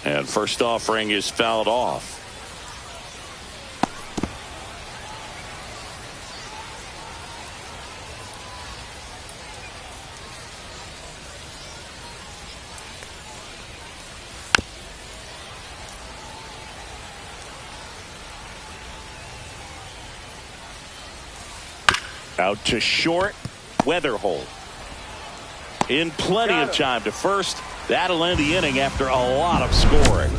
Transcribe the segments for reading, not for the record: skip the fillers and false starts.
And first offering is fouled off. Out to short. Weatherholt in plenty of time to first. That'll end the inning after a lot of scoring.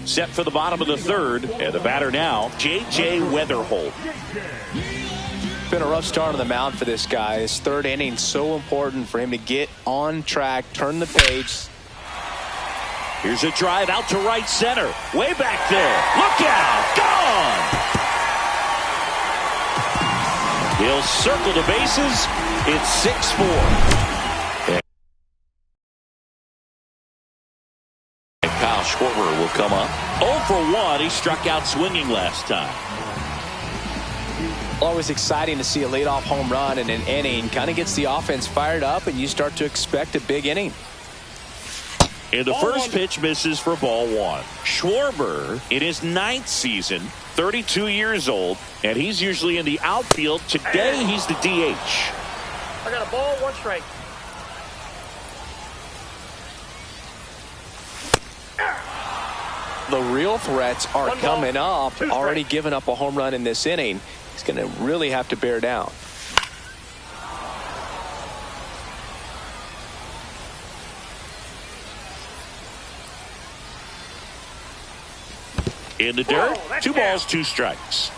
Set for the bottom of the third, and the batter now, J.J. Weatherholt. Been a rough start on the mound for this guy. His third inning so important for him to get on track, turn the page. Here's a drive out to right center. Way back there. Look out. Gone. He'll circle the bases. It's 6-4. And Kyle Schwarber will come up. 0 for 1. He struck out swinging last time. Always exciting to see a leadoff home run in an inning. Kind of gets the offense fired up, and you start to expect a big inning. And the first pitch misses for ball one. Schwarber in his 9th season, 32 years old, and he's usually in the outfield. Today he's the DH. I got a ball, 1 strike. The real threats are coming up. Already given up a home run in this inning. He's going to really have to bear down. In the dirt, 2 balls, 2 strikes.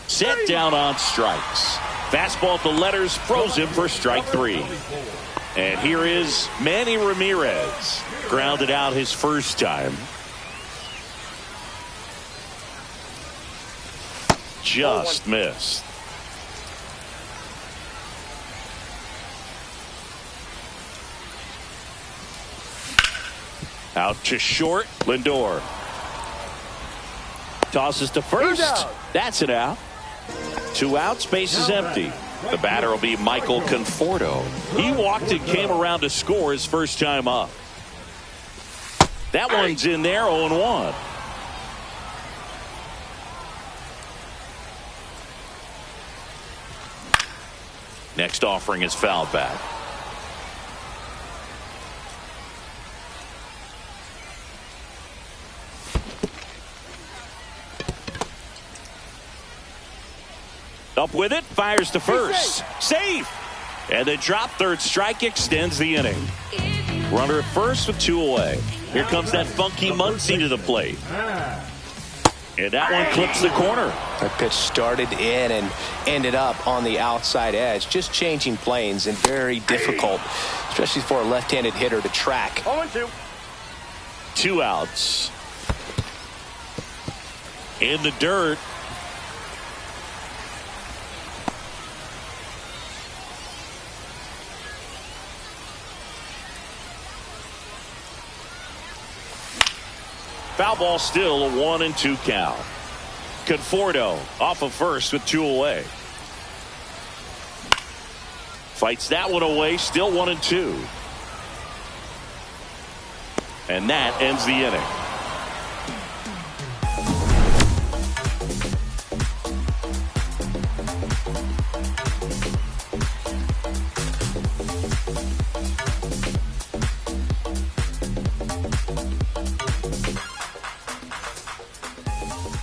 Set down on strikes. Fastball at the letters froze him for strike 3. And here is Manny Ramirez. Grounded out his first time. Just missed. Out to short. Lindor tosses to first. That's it out. 2 outs, base is empty. The batter will be Michael Conforto. He walked and came around to score his first time up. That one's in there, 0-1. Next offering is fouled back. Up with it, fires to first. Safe. And the drop, third strike extends the inning. Runner at first with 2 away. Here comes that funky Muncy to the plate. And that one clips the corner. That pitch started in and ended up on the outside edge. Just changing planes and very difficult, especially for a left-handed hitter to track. 0-2. 2 outs. In the dirt. Foul ball, still a 1-2 count. Conforto off of first with 2 away. Fights that one away, still 1-2. And that ends the inning.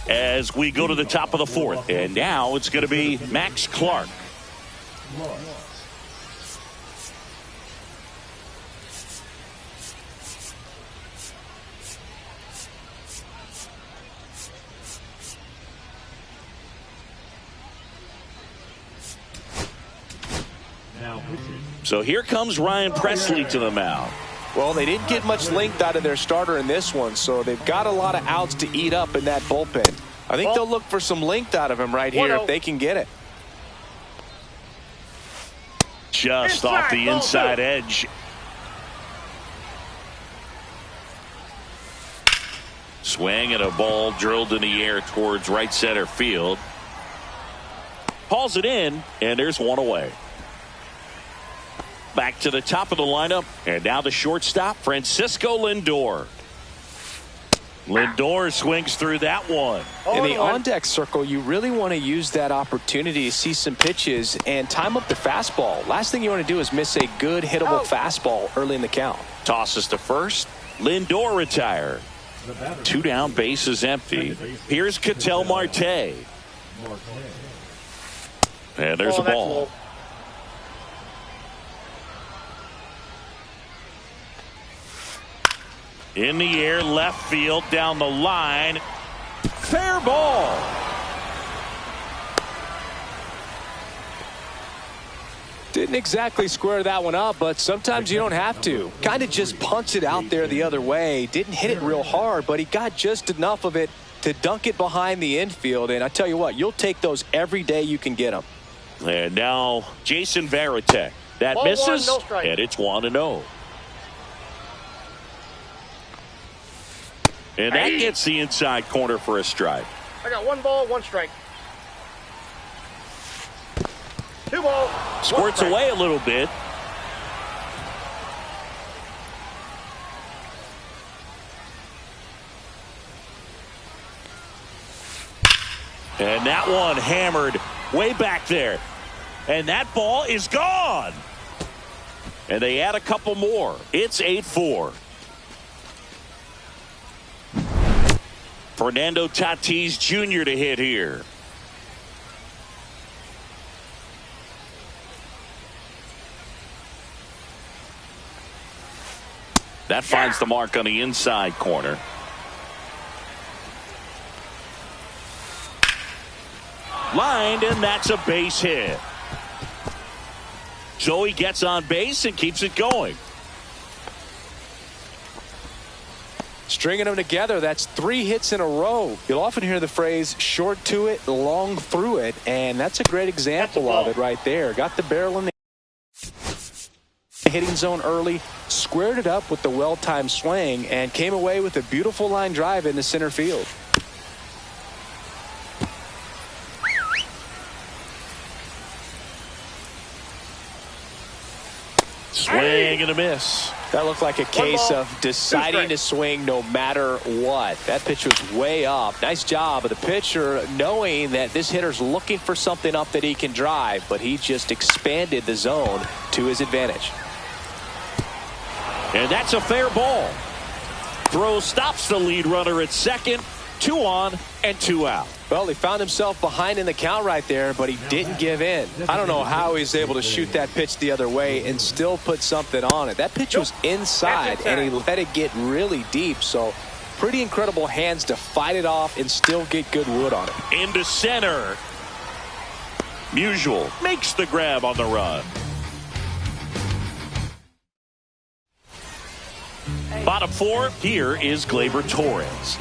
As we go to the top of the 4th, and now it's going to be Max Clark. So here comes Ryan Presley to the mound. Well, they didn't get much length out of their starter in this one, so they've got a lot of outs to eat up in that bullpen. I think they'll look for some length out of him right here if they can get it. Just off the inside edge. Swing and a ball drilled in the air towards right center field. Hauls it in, and there's one away. Back to the top of the lineup, and now the shortstop, Francisco Lindor. Lindor swings through that one. In the on-deck circle, you really want to use that opportunity to see some pitches and time up the fastball. Last thing you want to do is miss a good hittable fastball early in the count. Tosses to first. Lindor retired. 2 down, bases empty. Here's Ketel Marte. And there's a ball. In the air, left field, down the line. Fair ball. Didn't exactly square that one up, but sometimes you don't have to. Kind of just punch it out there the other way. Didn't hit it real hard, but he got just enough of it to dunk it behind the infield. And I tell you what, you'll take those every day you can get them. And now Jason Varitek. That Ball misses, 1, no strike. and it's 1-0. And that gets the inside corner for a strike. I got 1 ball, 1 strike. 2 ball. Squirts away a little bit. And that one hammered way back there. And that ball is gone. And they add a couple more. It's 8-4. Fernando Tatis Jr. to hit here. That finds the mark on the inside corner. Lined, and that's a base hit. So he gets on base and keeps it going. Stringing them together, that's 3 hits in a row. You'll often hear the phrase short to it, long through it, and that's a great example of it right there. Got the barrel in the hitting zone early, squared it up with the well-timed swing, and came away with a beautiful line drive into center field. Swing and a miss. That looked like a case of deciding to swing no matter what. That pitch was way up. Nice job of the pitcher knowing that this hitter's looking for something up that he can drive, but he just expanded the zone to his advantage. And that's a fair ball. Throw stops the lead runner at second. 2 on and 2 out. Well, he found himself behind in the count right there, but he didn't give in. I don't know how he's able to shoot that pitch the other way and still put something on it. That pitch was inside, and he let it get really deep. So pretty incredible hands to fight it off and still get good wood on it. Into center. Musial makes the grab on the run. Bottom 4, here is Gleyber Torres.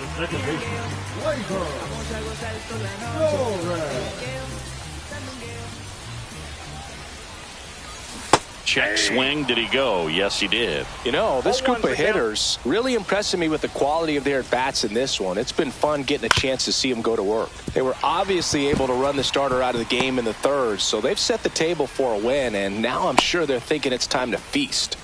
Check swing. Did he go? Yes, he did. You know, this group of hitters really impressing me with the quality of their at-bats in this one. It's been fun getting a chance to see them go to work. They were obviously able to run the starter out of the game in the third, so they've set the table for a win, and now I'm sure they're thinking it's time to feast.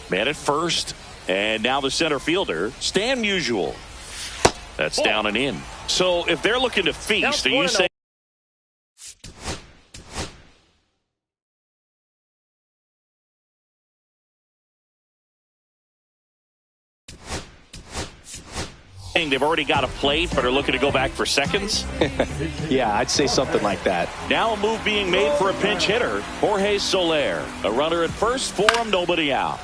Man at first, and now the center fielder, Stan Musial. That's down and in. So if they're looking to feast, are you saying they've already got a plate but are looking to go back for seconds? Yeah, I'd say something like that. Now a move being made for a pinch hitter, Jorge Soler. A runner at first for him, nobody out.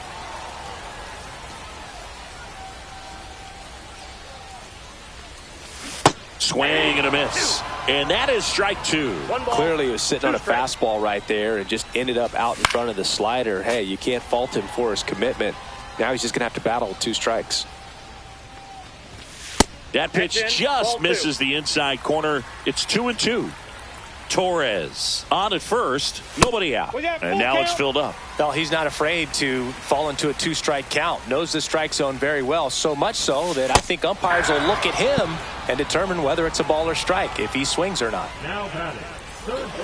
Swing and a miss. And that is strike 2. Clearly he was sitting on a fastball right there and just ended up out in front of the slider. Hey, you can't fault him for his commitment. Now he's just going to have to battle with 2 strikes. That pitch just misses the inside corner. It's 2-2. Torres on at first, nobody out, and now it's filled up. Well, he's not afraid to fall into a two-strike count. Knows the strike zone very well, so much so that I think umpires will look at him and determine whether it's a ball or strike, if he swings or not.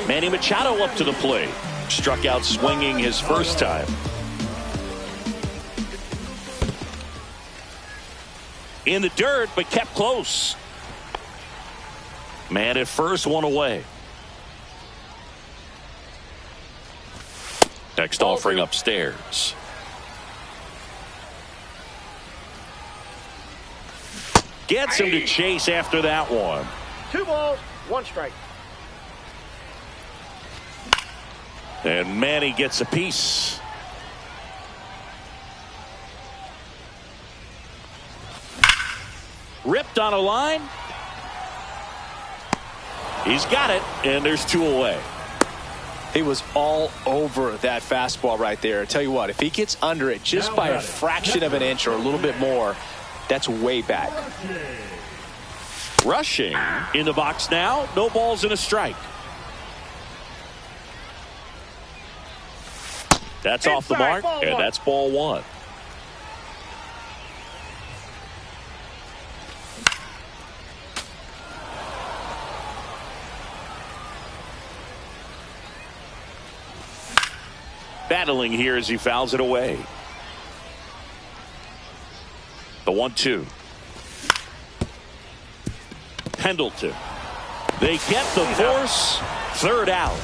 Manny Machado up to the plate. Struck out swinging his first time. In the dirt, but kept close. Man at first, one away. Next offering upstairs. Gets him to chase after that one. 2 balls, 1 strike. And Manny gets a piece. Ripped on a line. He's got it, and there's 2 away. He was all over that fastball right there. I tell you what, if he gets under it just by a fraction of an inch or a little bit more, that's way back. Rushing in the box now. No balls and a strike. That's off the mark, and that's ball 1. Battling here as he fouls it away. The 1-2. Pendleton. They get the force. 3rd out.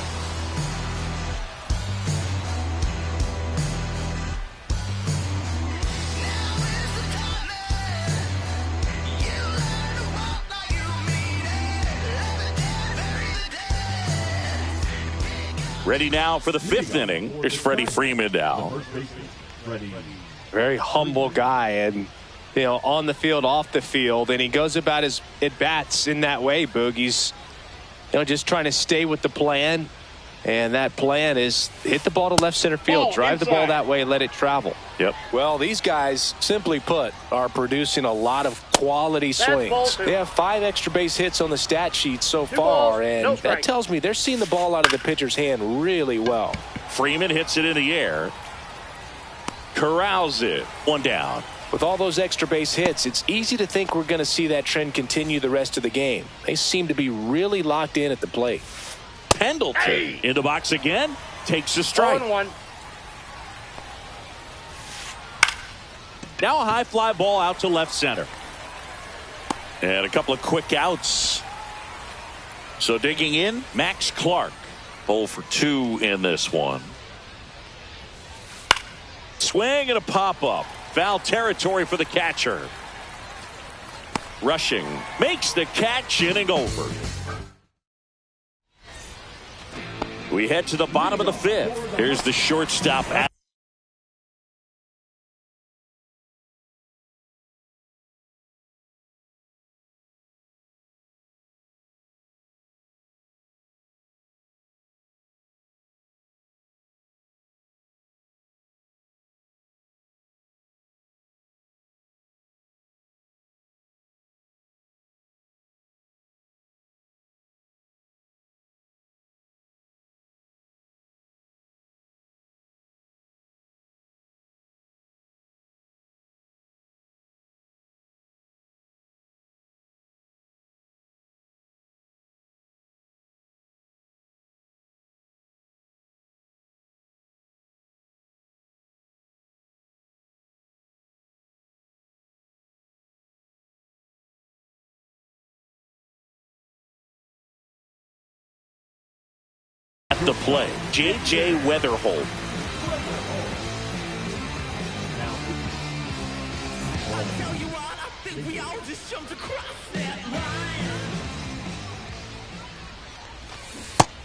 Ready now for the 5th inning. Here's Freddie Freeman now. Very humble guy, and on the field, off the field, and he goes about his at-bats in that way, Boog. He's just trying to stay with the plan, and that plan is hit the ball to left center field, drive the ball that way, let it travel. Yep. Well, these guys, simply put, are producing a lot of quality swings. They have 5 extra base hits on the stat sheet so far, and that tells me they're seeing the ball out of the pitcher's hand really well. Freeman hits it in the air. Corrals it. 1 down. With all those extra base hits, it's easy to think we're going to see that trend continue the rest of the game. They seem to be really locked in at the plate. Pendleton in the box again. Takes a strike. 1-1. Now a high fly ball out to left center. And a couple of quick outs. So digging in, Max Clark. 0 for 2 in this one. Swing and a pop-up. Foul territory for the catcher. Rushing. Makes the catch, inning over. We head to the bottom of the 5th. Here's the shortstop. At the play, J.J. Weatherholt.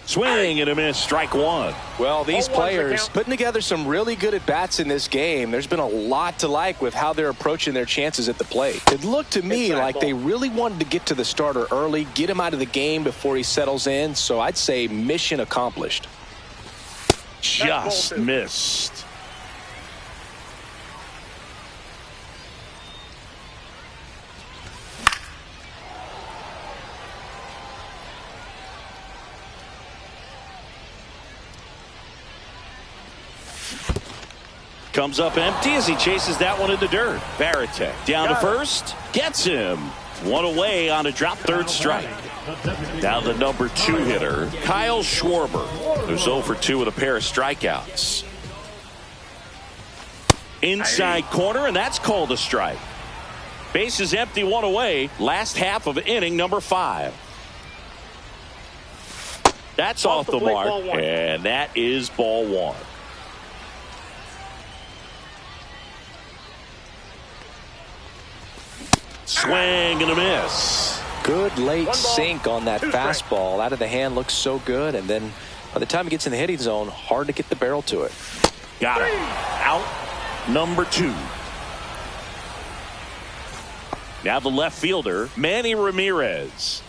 Swing and a miss, strike 1. Well, these players putting together some really good at-bats in this game. There's been a lot to like with how they're approaching their chances at the plate. It looked to me like they really wanted to get to the starter early, get him out of the game before he settles in. So I'd say mission accomplished. Just missed. comes up empty as he chases that one in the dirt. Varitek down to first. Gets him. One away on a drop third strike. Now the number 2 hitter, Kyle Schwarber, who's 0 for 2 with a pair of strikeouts. Inside corner, and that's called a strike. Base is empty, one away. Last half of inning number 5. That's off the mark, and that is ball 1. Swing and a miss. Good late sink on that fastball. Out of the hand, looks so good, and then by the time it gets in the hitting zone, hard to get the barrel to it. Got it. Out number 2. Now the left fielder, Manny Ramirez.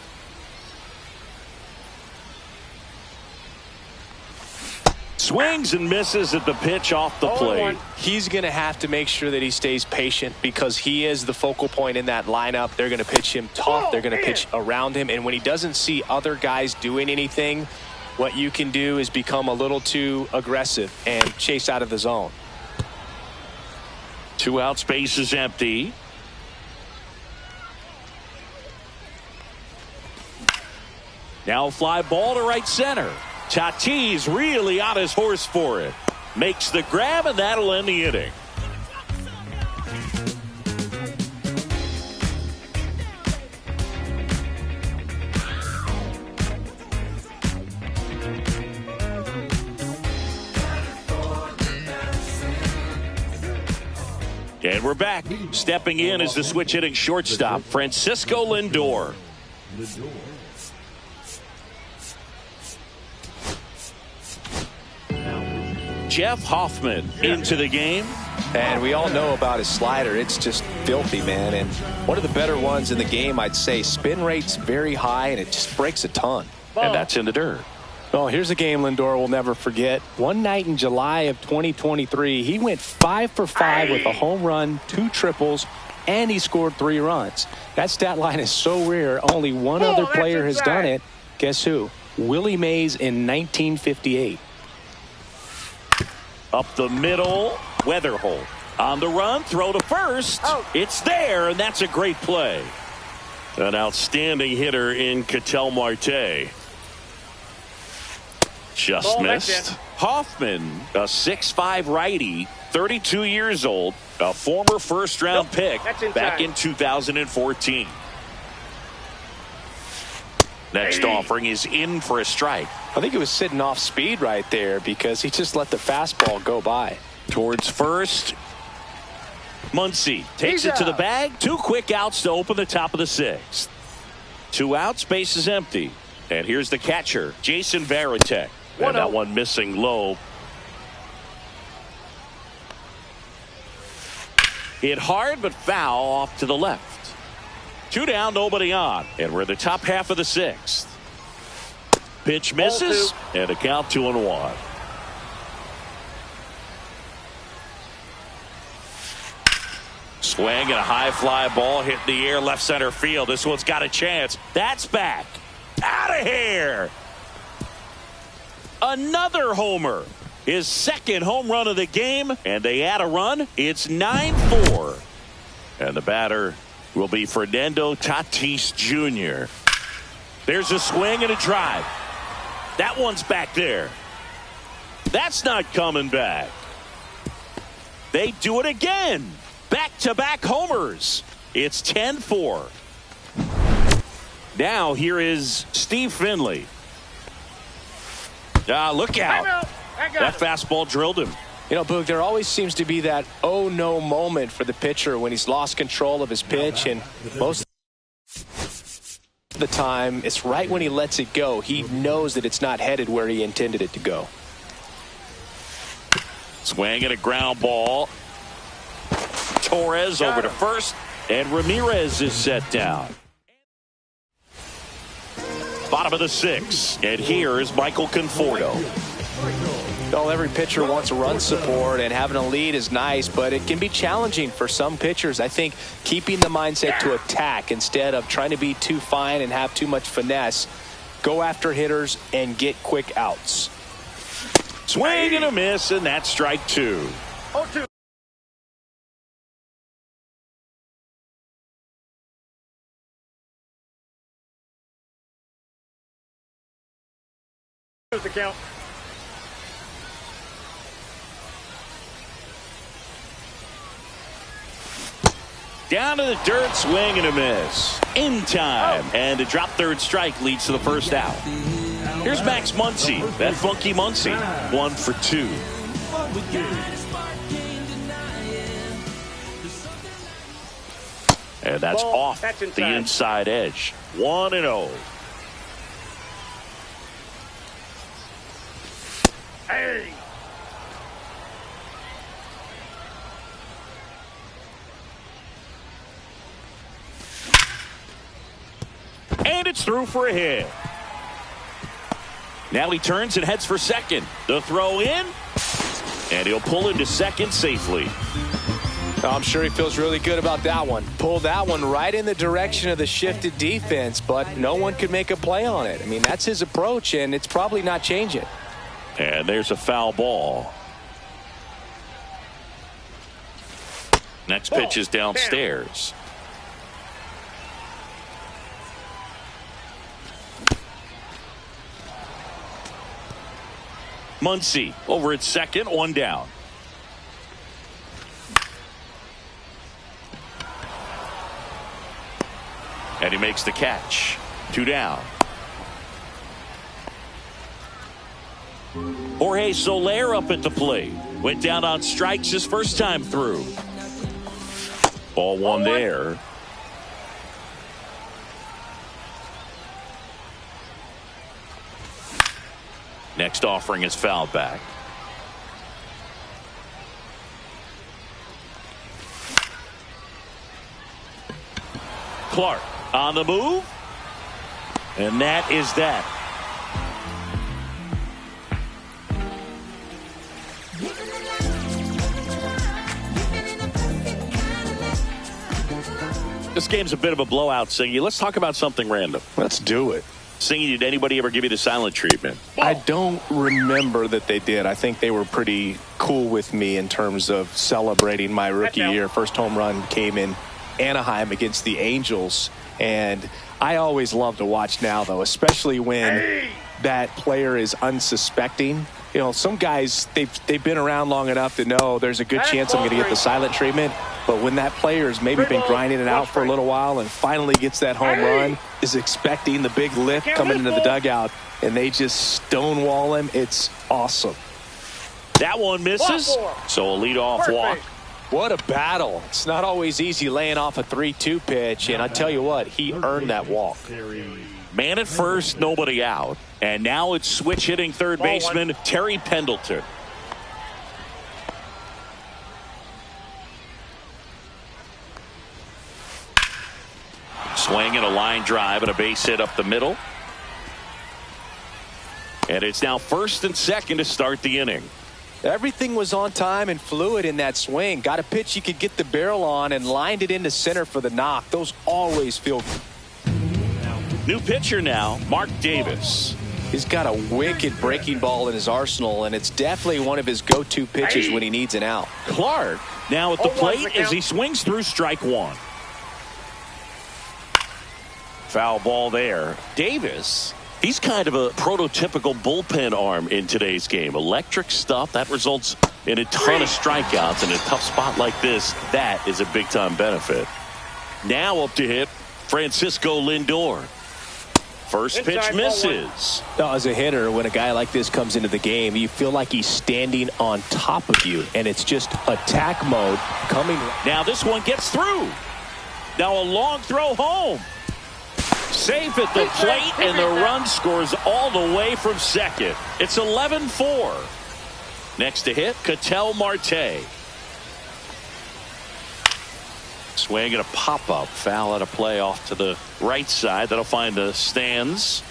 Swings and misses at the pitch off the plate. He's going to have to make sure that he stays patient because he is the focal point in that lineup. They're going to pitch him tough. They're going to pitch around him. And when he doesn't see other guys doing anything, what you can do is become a little too aggressive and chase out of the zone. 2 outs, base is empty. Now a fly ball to right center. Tatis really on his horse for it. Makes the grab, and that'll end the inning. And we're back. Stepping in is the switch hitting shortstop, Francisco Lindor. Jeff Hoffman into the game. And we all know about his slider. It's just filthy, man. And one of the better ones in the game, I'd say. Spin rate's very high, and it just breaks a ton. And that's in the dirt. Well, here's a game Lindor will never forget. One night in July of 2023, he went 5 for 5 with a home run, 2 triples, and he scored 3 runs. That stat line is so rare. Only one other player has done it. Guess who? Willie Mays in 1958. Up the middle, Weatherholt. On the run, throw to first. It's there, and that's a great play. An outstanding hitter in Ketel Marte. Just missed. Hoffman, a 6'5" righty, 32 years old, a former first-round pick back in 2014. Next offering is in for a strike. I think it was sitting off speed right there because he just let the fastball go by. Towards first, Muncy takes it to the bag. 2 quick outs to open the top of the 6th. 2 outs, base is empty. And here's the catcher, Jason Varitek. And that one missing low. Hit hard but foul off to the left. 2 down, nobody on. And we're in the top half of the 6th. Pitch misses, and a count 2-1. Swing and a high fly ball hit in the air left center field. This one's got a chance. That's back. Out of here. Another homer. His 2nd home run of the game, and they add a run. It's 9-4. And the batter will be Fernando Tatis Jr. There's a swing and a drive. That one's back there. That's not coming back. They do it again. Back-to-back homers. It's 10-4. Now here is Steve Finley. Look out. That fastball drilled him. You know, Boog, there always seems to be that oh no moment for the pitcher when he's lost control of his pitch, and most of the time it's right when he lets it go. He knows that it's not headed where he intended it to go. Swing and a ground ball. Torres over to first, and Ramirez is set down. Bottom of the 6th, and here is Michael Conforto. Well, every pitcher wants run support, and having a lead is nice, but it can be challenging for some pitchers. I think keeping the mindset to attack instead of trying to be too fine and have too much finesse, go after hitters and get quick outs. Swing and a miss, and that's strike 2. 0-2. There's the count. Down to the dirt, swing and a miss. In time. And a drop third strike leads to the first out. Here's Max Muncy. That funky Muncy. 1 for 2. And that's off the inside edge. 1-0. Hey. And it's through for a hit. Now he turns and heads for second. The throw in. And he'll pull into second safely. I'm sure he feels really good about that one. Pulled that one right in the direction of the shifted defense, but no one could make a play on it. I mean, that's his approach, and it's probably not changing. And there's a foul ball. Next pitch is downstairs. Muncy over at second, 1 down. And he makes the catch. 2 down. Jorge Soler up at the plate. Went down on strikes his first time through. Ball 1 there. Next offering is fouled back. Clark on the move. And that is that. This game's a bit of a blowout, Singy. Let's talk about something random. Let's do it. Singy, did anybody ever give you the silent treatment? I don't remember that they did. I think they were pretty cool with me in terms of celebrating my rookie year. First home run came in Anaheim against the Angels. And I always love to watch now, though, especially when that player is unsuspecting. You know, some guys, they've been around long enough to know there's a good chance I'm going to get the silent treatment. But when that player's maybe been grinding it out for a little while and finally gets that home run, is expecting the big lift coming into the dugout, and they just stonewall him, it's awesome. That one misses, so a leadoff walk. What a battle. It's not always easy laying off a 3-2 pitch, and I tell you what, he earned that walk. Man at first, nobody out. And now it's switch hitting third baseman Terry Pendleton. Swing and a line drive and a base hit up the middle. And it's now first and second to start the inning. Everything was on time and fluid in that swing. Got a pitch you could get the barrel on and lined it into center for the knock. Those always feel good. New pitcher now, Mark Davis. He's got a wicked breaking ball in his arsenal, and it's definitely one of his go-to pitches when he needs an out. Clark now at the plate as he swings through strike 1. Foul ball there. Davis, he's kind of a prototypical bullpen arm in today's game. Electric stuff that results in a ton of strikeouts in a tough spot like this. That is a big-time benefit. Now up to hit Francisco Lindor. First pitch misses. As a hitter, when a guy like this comes into the game, you feel like he's standing on top of you, and it's just attack mode coming. Now this one gets through. Now a long throw home. Safe at the plate, and the run scores all the way from second. It's 11-4. Next to hit, Ketel Marte. Swing and a pop-up. Foul out of play off to the right side. That'll find the stands.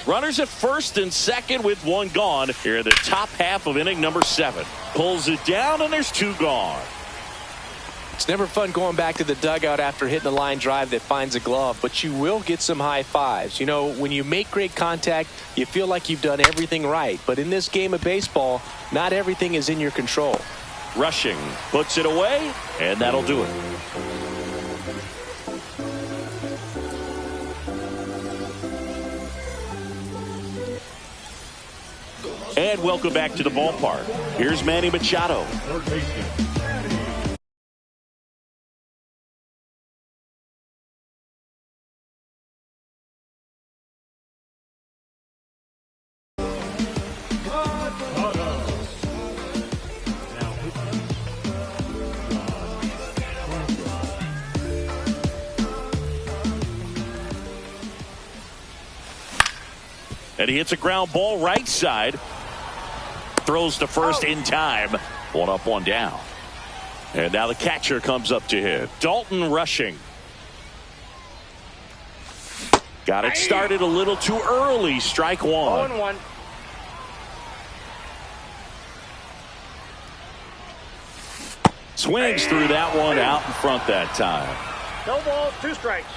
Runners at first and second with 1 gone. Here in the top half of inning number 7. Pulls it down, and there's 2 gone. It's never fun going back to the dugout after hitting a line drive that finds a glove, but you will get some high fives. You know, when you make great contact, you feel like you've done everything right. But in this game of baseball, not everything is in your control. Rushing puts it away, and that'll do it. And welcome back to the ballpark. Here's Manny Machado. And he hits a ground ball right side. Throws to first in time. One up, one down. And now the catcher comes up to hit. Dalton rushing. Got it started a little too early. Strike one. 0-1. Swings through that one out in front that time. No balls, 2 strikes.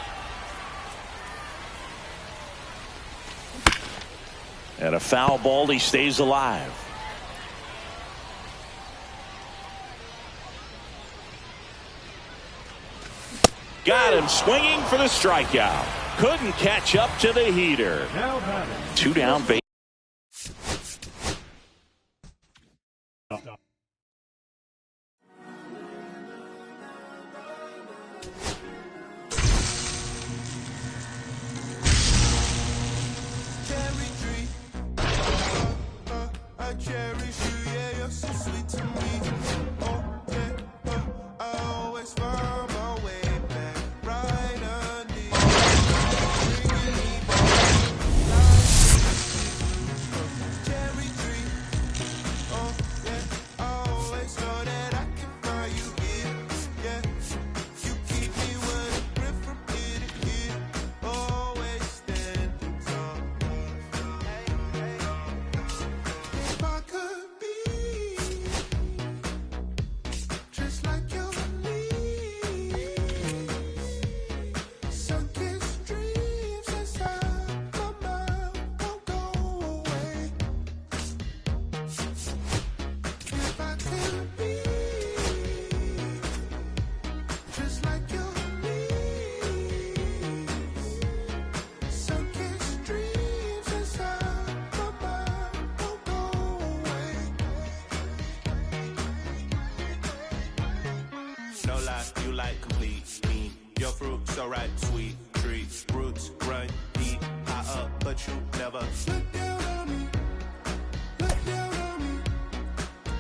And a foul ball. He stays alive. Got him swinging for the strikeout. Couldn't catch up to the heater. 2 down base. You like complete me. Your fruit so right, sweet treats, roots run deep, high up, but you never look down on me. Look down on me.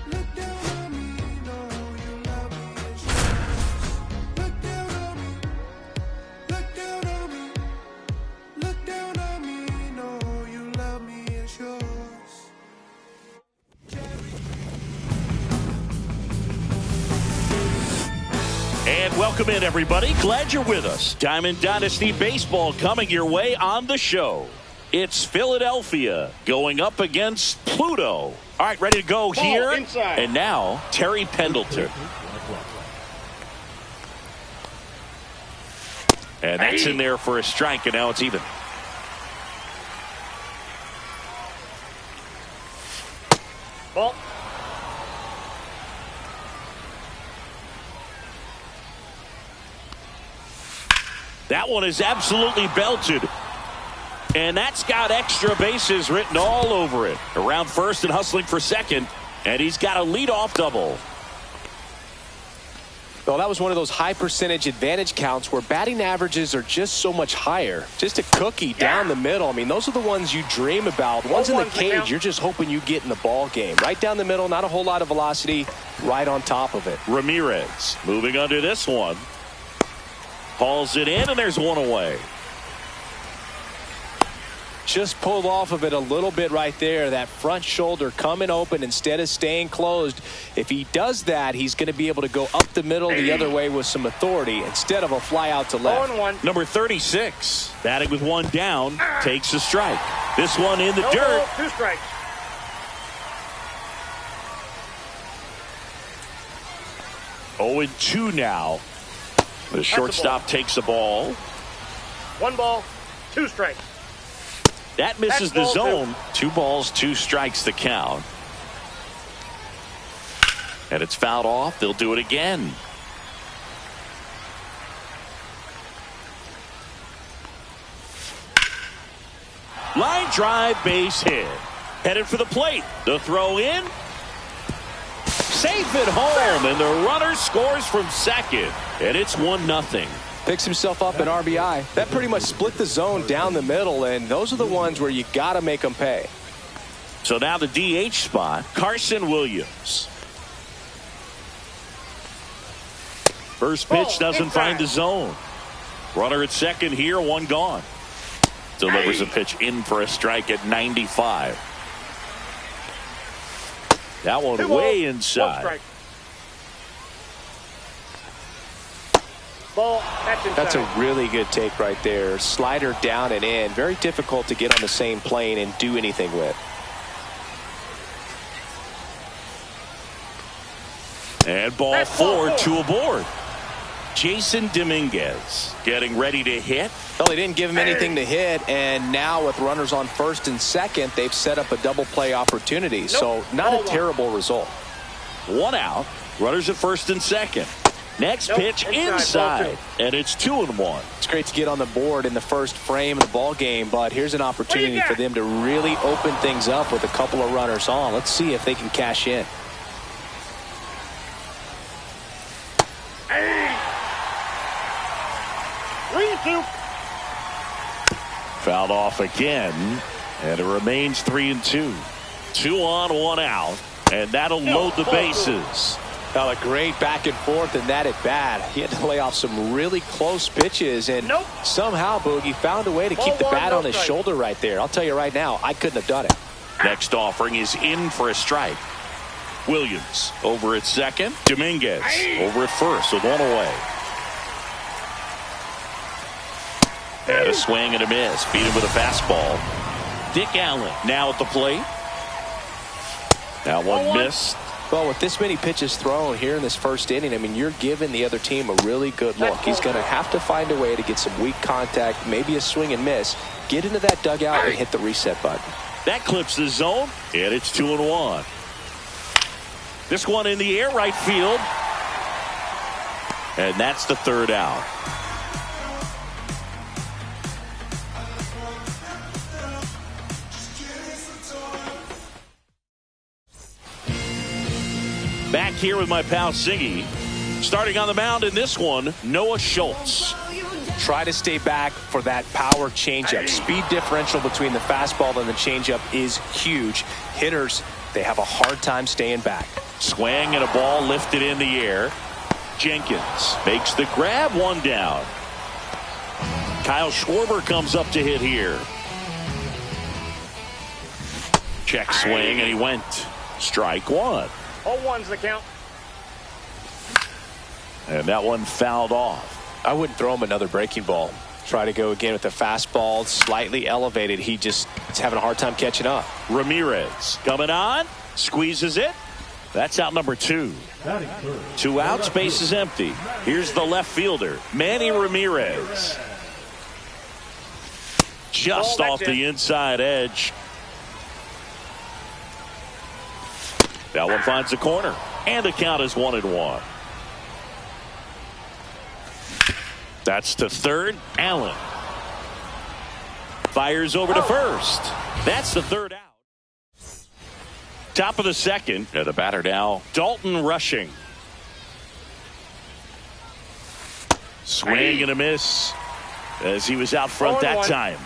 Look down on me. No, you love me. It's yours. Look down on me. Look down on me. Look down on me. No, you love me. It's yours. And welcome in, everybody. Glad you're with us. Diamond Dynasty Baseball coming your way on the show. It's Philadelphia going up against Pluto. All right, ready to go here. Inside. And now, Terry Pendleton. And that's in there for a strike, and now it's even. Ball. That one is absolutely belted. And that's got extra bases written all over it. Around first and hustling for second. And he's got a leadoff double. Well, that was one of those high percentage advantage counts where batting averages are just so much higher. Just a cookie down the middle. I mean, those are the ones you dream about. Ones in the cage, you're just hoping you get in the ball game. Right down the middle, not a whole lot of velocity, right on top of it. Ramirez moving under this one. Hauls it in, and there's one away. Just pulled off of it a little bit right there. That front shoulder coming open instead of staying closed. If he does that, he's going to be able to go up the middle the other way with some authority instead of a fly out to left. 0-1. Number 36, batting with one down, takes a strike. This one in the No dirt. ball, 2 strikes. Oh, and 2 now. The shortstop takes the ball. 1 ball, 2 strikes. That misses the zone. 2 balls, 2 strikes to count. And it's fouled off. They'll do it again. Line drive, base hit. Headed for the plate. The throw in. Safe at home, and the runner scores from second, and it's 1-0. Picks himself up an RBI. That pretty much split the zone down the middle, and those are the ones where you got to make them pay. So now the DH spot, Carson Williams. First pitch doesn't find the zone. Runner at second here, one gone. Delivers a pitch in for a strike at 95. That one way inside. Ball, that's a really good take right there. Slider down and in. Very difficult to get on the same plane and do anything with. And ball four, two aboard. Jason Dominguez getting ready to hit. Well, they didn't give him anything to hit, and now with runners on first and second, they've set up a double play opportunity. So not a terrible result. One out. Runners at first and second. Next pitch inside, and it's 2-1. It's great to get on the board in the first frame of the ball game, but here's an opportunity for them to really open things up with a couple of runners on. Let's see if they can cash in. Fouled off again, and it remains 3-2. 2 on, 1 out, and that'll load the bases. Well, a great back and forth in that at bat. He had to lay off some really close pitches, and somehow Boogie found a way to keep the bat on his shoulder right there. I'll tell you right now, I couldn't have done it. Next offering is in for a strike. Williams over at second. Dominguez over at first with one away. And a swing and a miss. Beat him with a fastball. Dick Allen now at the plate. That one missed. Well, with this many pitches thrown here in this first inning, I mean, you're giving the other team a really good look. He's going to have to find a way to get some weak contact, maybe a swing and miss, get into that dugout and hit the reset button. That clips the zone, and it's 2-1. This one in the air, right field. And that's the third out. Back here with my pal Siggy. Starting on the mound in this one, Noah Schultz. Try to stay back for that power changeup. Speed differential between the fastball and the changeup is huge. Hitters, they have a hard time staying back. Swing and a ball lifted in the air. Jenkins makes the grab, one down. Kyle Schwarber comes up to hit here. Check swing, and he went. Strike one. 0-1's the count. And that one fouled off. I wouldn't throw him another breaking ball. Try to go again with the fastball, slightly elevated. He just is having a hard time catching up. Ramirez coming on, squeezes it. That's out number 2. 2 outs, base is empty. Here's the left fielder, Manny Ramirez. Just off the inside edge. That one finds the corner, and the count is 1-1. That's to third. Allen fires over to first. That's the third out. Top of the second, and the batter now, Dalton Rushing. Swing and a miss as he was out front that time.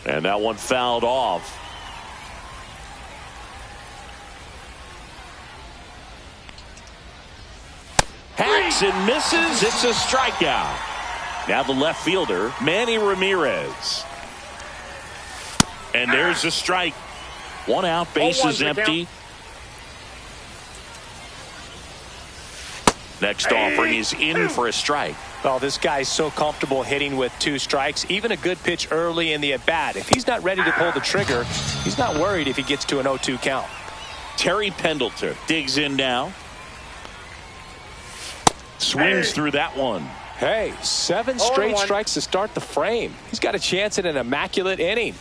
And that one fouled off. Hacks and misses. It's a strikeout. Now the left fielder, Manny Ramirez. And there's a strike. 1 out, bases empty. Next offering is in for a strike. Well, this guy's so comfortable hitting with 2 strikes. Even a good pitch early in the at-bat. If he's not ready to pull the trigger, he's not worried if he gets to an 0-2 count. Terry Pendleton digs in now. Swings through that one. Hey, 7 straight strikes to start the frame. He's got a chance at an immaculate inning.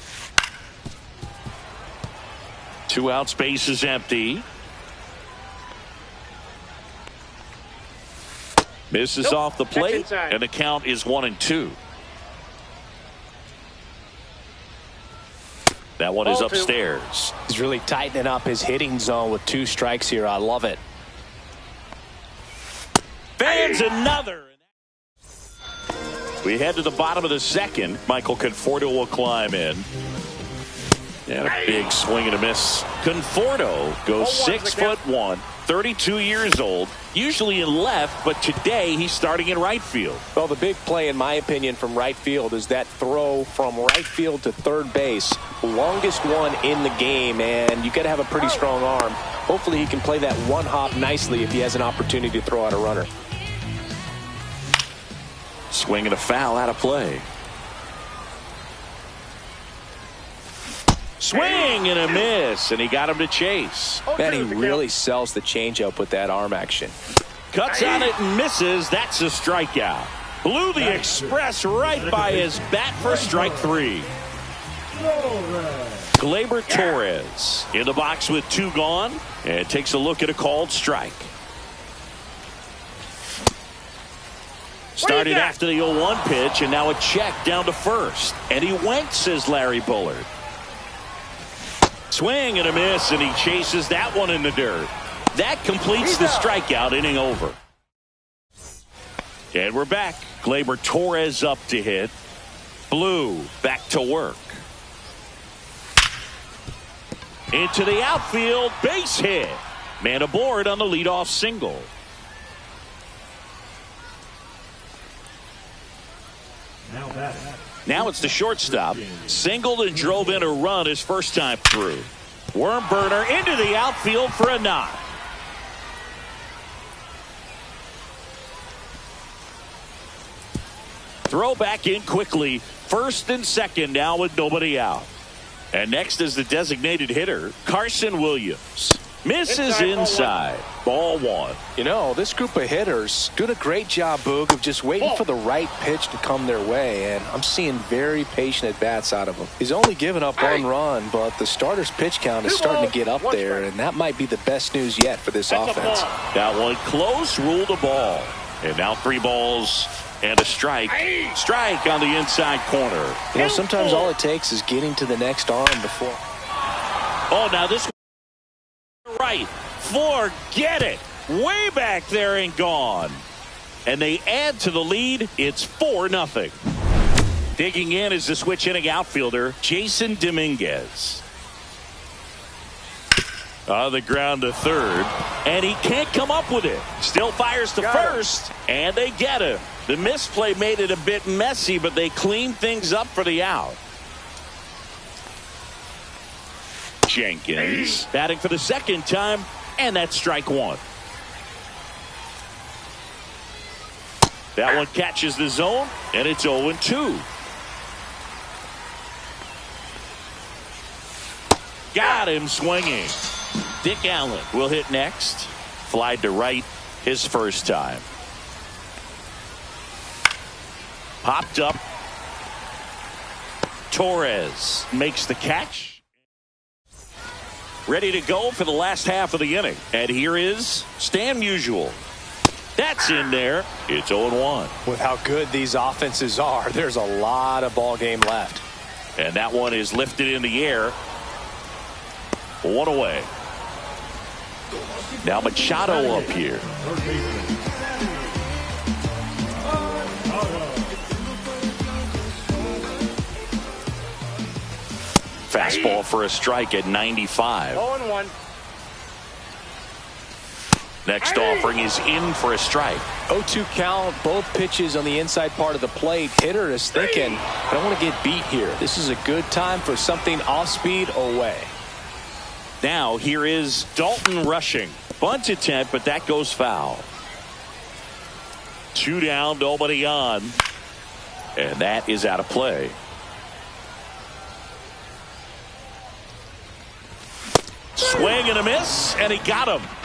2 outs, base is empty. Misses off the plate, and the count is 1-2. That one is upstairs. He's really tightening up his hitting zone with 2 strikes here. I love it. Fans another. We head to the bottom of the second. Michael Conforto will climb in. And a big swing and a miss. Conforto goes 6'1", 32 years old, usually in left, but today he's starting in right field. Well, the big play, in my opinion, from right field is that throw from right field to third base. Longest one in the game, and you got to have a pretty strong arm. Hopefully he can play that one hop nicely if he has an opportunity to throw out a runner. Swing and a foul out of play. Swing and a miss, and he got him to chase. Man, he really sells the changeup with that arm action. Cuts on it and misses. That's a strikeout. Blew the express right by his bat for strike 3. Gleyber Torres in the box with 2 gone, and takes a look at a called strike. Started after the 0-1 pitch, and now a check down to first. And he went, says Larry Bullard. Swing and a miss, and he chases that one in the dirt. That completes the strikeout. Inning over. And we're back. Gleyber Torres up to hit. Blue back to work. Into the outfield, base hit. Man aboard on the leadoff single. Now it's the shortstop. Singled and drove in a run his first time through. Worm burner into the outfield for a knock. Throw back in quickly. First and second now with nobody out. And next is the designated hitter, Carson Williams. Misses inside. Ball 1. You know, this group of hitters doing a great job, Boog, of just waiting for the right pitch to come their way, and I'm seeing very patient at-bats out of them. He's only given up 1 run, but the starter's pitch count is starting to get up there, and that might be the best news yet for this offense. That one close, ruled a ball. And now 3 balls and a strike. Strike on the inside corner. You know, sometimes all it takes is getting to the next arm before. Oh, now this right. Forget it. Way back there and gone. And they add to the lead. It's 4-0. Digging in is the switch inning outfielder, Jason Dominguez. On the ground to third. And he can't come up with it. Still fires to first. And they get him. The misplay made it a bit messy, but they cleaned things up for the out. Jenkins batting for the second time, and that's strike 1. That one catches the zone, and it's 0-2. Got him swinging. Dick Allen will hit next. Flied to right his first time. Popped up. Torres makes the catch. Ready to go for the last half of the inning. And here is Stan Musial. That's in there. It's 0-1. With how good these offenses are, there's a lot of ball game left. And that one is lifted in the air. 1 away. Now Machado up here. Fastball for a strike at 95. 0-1. Next offering is in for a strike. 0-2 count, both pitches on the inside part of the plate. Hitter is thinking, I don't want to get beat here. This is a good time for something off speed away. Now here is Dalton rushing. Bunt attempt, but that goes foul. 2 down, nobody on. And that is out of play. Swing and a miss, and he got him.